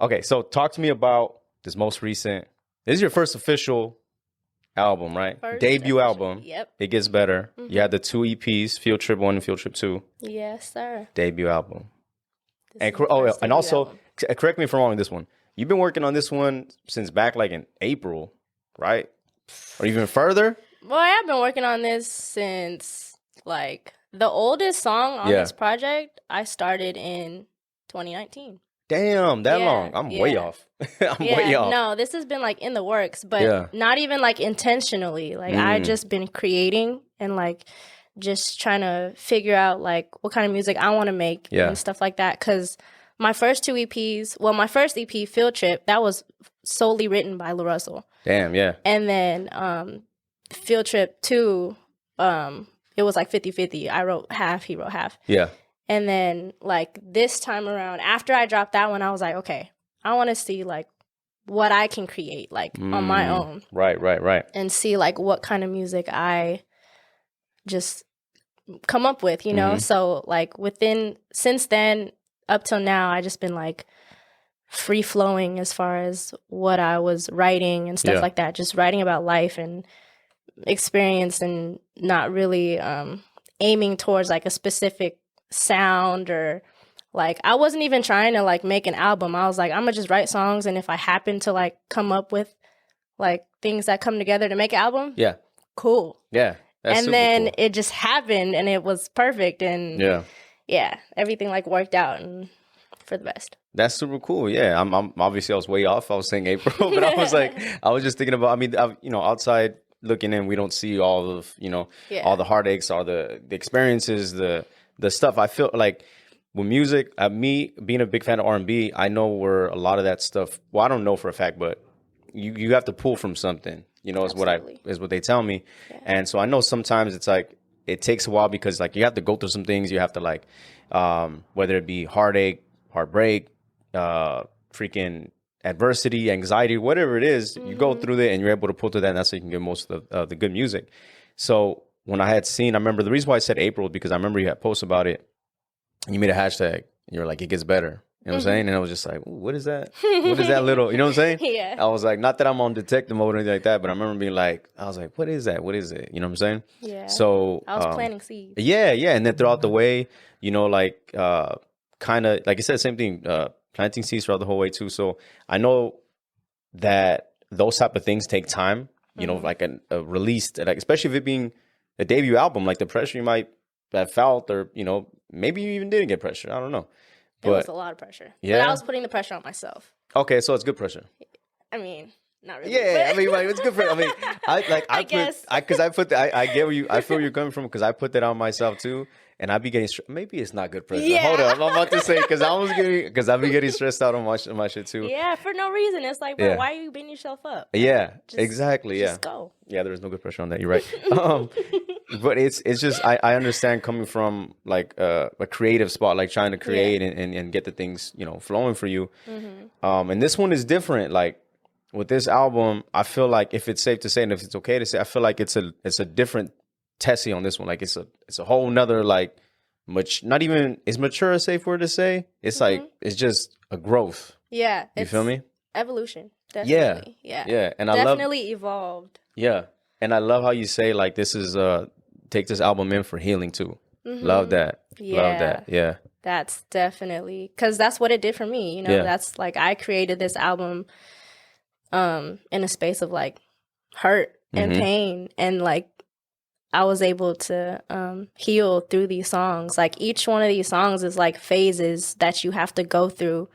Okay, so talk to me about this most recent. This is your first official album, right? First Debut official, album. yep. It Gets Better. You had the 2 EPs, Field Trip 1 and Field Trip 2. Yes, sir. Debut album. This And is the first and debut also, album. correct me if I'm wrong with this one. You've been working on this one since back like in April, right? Or even further? Boy, I've been working on this since like the oldest song on this project I started in 2019. Damn, that Yeah, long. I'm way yeah. off. I'm way off. No, this has been like in the works, but not even like intentionally. Like I just been creating and like just trying to figure out like what kind of music I want to make and stuff like that. Cause my first 2 EPs, well, my first EP, Field Trip, that was solely written by LaRussell. Damn, yeah. And then Field Trip 2, it was like 50-50. I wrote half, he wrote half. Yeah. And then like this time around, after I dropped that one, I was like, okay, I want to see like what I can create like on my own. Right. And see like what kind of music I just come up with, you know? So like since then up till now, I just been like free flowing as far as what I was writing and stuff like that. Just writing about life and experience and not really aiming towards like a specific sound or like I wasn't even trying to like make an album. I was like, I'm gonna just write songs, and if I happen to like come up with like things that come together to make an album, cool. Yeah. And then it just happened and it was perfect, and yeah, everything like worked out and for the best. That's super cool. Yeah, I'm obviously I was way off. I was saying April, but I was like, I was just thinking about. I mean, outside looking in, we don't see all of all the heartaches, all the experiences, the stuff. I feel like with music, me being a big fan of R&B, I know where a lot of that stuff. Well, I don't know for a fact, but you have to pull from something. Is what they tell me, and so I know sometimes it's like it takes a while because like you have to go through some things. You have to like whether it be heartache, heartbreak, freaking adversity, anxiety, whatever it is, you go through it and you're able to pull through that, and that's how you can get most of the good music. So when I had seen, I remember the reason why I said April because I remember you had posted about it and you made a hashtag and you're like, it gets better. You know what I'm saying? And I was just like, what is that? What is that little, you know what I'm saying? Yeah. I was like, not that I'm on detective mode or anything like that, but I remember being like, I was like, what is that? What is it? You know what I'm saying? Yeah. So I was planting seeds. Yeah. And then throughout the way, like kind of, like I said, same thing, planting seeds throughout the whole way too. So I know that those type of things take time, you know, like a release, like especially if it being a debut album, like the pressure you might have felt, or, maybe you even didn't get pressure. I don't know. But, it was a lot of pressure. Yeah. But I was putting the pressure on myself. Okay, so it's good pressure. I mean, not really. Yeah, I mean, like, it's good for. I mean, I guess. I get where I feel where you're coming from because I put that on myself too, and I be getting. Maybe it's not good pressure. Yeah. Hold up, I'm about to say because I be getting stressed out on my shit too. Yeah, for no reason. It's like, bro, why are you beating yourself up? Yeah, exactly. Just go. Yeah, there is no good pressure on that. You're right. But it's just I understand coming from like a creative spot, like trying to create and get the things flowing for you. And this one is different. Like with this album, I feel like if it's safe to say and if it's okay to say, I feel like it's a different Tessie on this one. Like it's a whole nother like not even is mature a safe word to say. It's like it's just a growth. Yeah, you feel me? Evolution, definitely. Yeah. And definitely evolved. Yeah, and I love how you say like this is take this album in for healing too. Love that. Yeah. Love that. Yeah. That's definitely because that's what it did for me. That's like I created this album in a space of like hurt and pain, and like I was able to heal through these songs. Like each one of these songs is like phases that you have to go through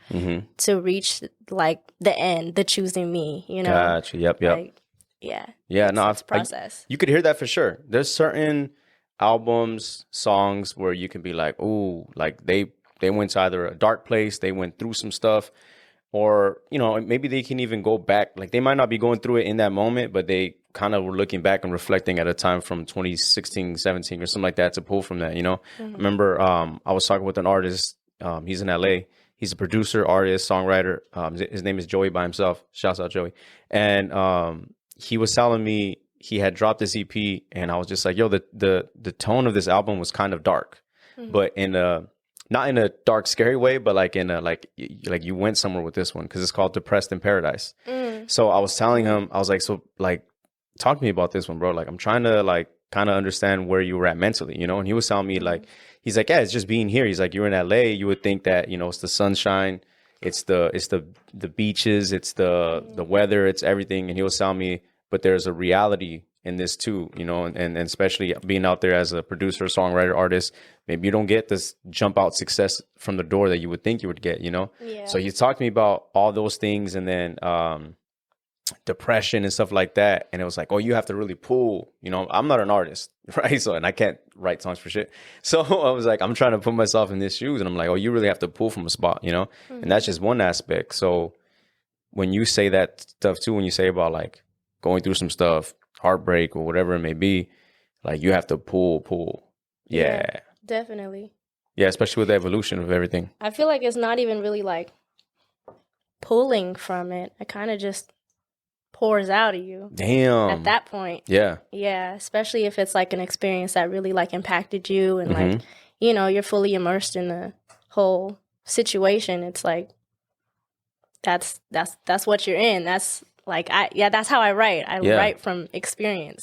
to reach like the end, the choosing me, Gotcha. Yep. Like, yeah. It's process. You could hear that for sure. There's certain albums, songs where you can be like, ooh, like they went to either a dark place, they went through some stuff, or maybe they can even go back. Like they might not be going through it in that moment, but they kind of were looking back and reflecting at a time from 2016, 17 or something like that to pull from that. I remember I was talking with an artist. He's in LA. He's a producer, artist, songwriter. His name is Joey by himself. Shouts out Joey. And he was telling me he had dropped this EP, and I was just like, yo, the tone of this album was kind of dark, but in a not in a dark, scary way, but like in a like you went somewhere with this one because it's called Depressed in Paradise. So I was telling him, I was like, so like, talk to me about this one, bro. Like, I'm trying to like kind of understand where you were at mentally, you know? And he was telling me like, he's like, yeah, it's just being here. He's like, you're in LA, you would think that, you know, it's the sunshine, it's the beaches, it's the weather, it's everything. And he was telling me, but there's a reality in this too, you know, and especially being out there as a producer, songwriter, artist, maybe you don't get this jump out success from the door that you would think you would get, you know? Yeah. So he talked to me about all those things, and then depression and stuff like that. And it was like, oh, you have to really pull, you know, I'm not an artist, right? So, and I can't write songs for shit. So I was like, I'm trying to put myself in these shoes, and I'm like, oh, you really have to pull from a spot, you know? And that's just one aspect. So when you say that stuff too, when you say about like going through some stuff, heartbreak or whatever it may be, like you have to pull. Yeah. Definitely. Yeah, especially with the evolution of everything. I feel like it's not even really like pulling from it. It kind of just pours out of you. Damn. At that point. Yeah. Yeah, especially if it's like an experience that really like impacted you, and like, you know, you're fully immersed in the whole situation. It's like that's what you're in. That's like that's how I write. I write from experience.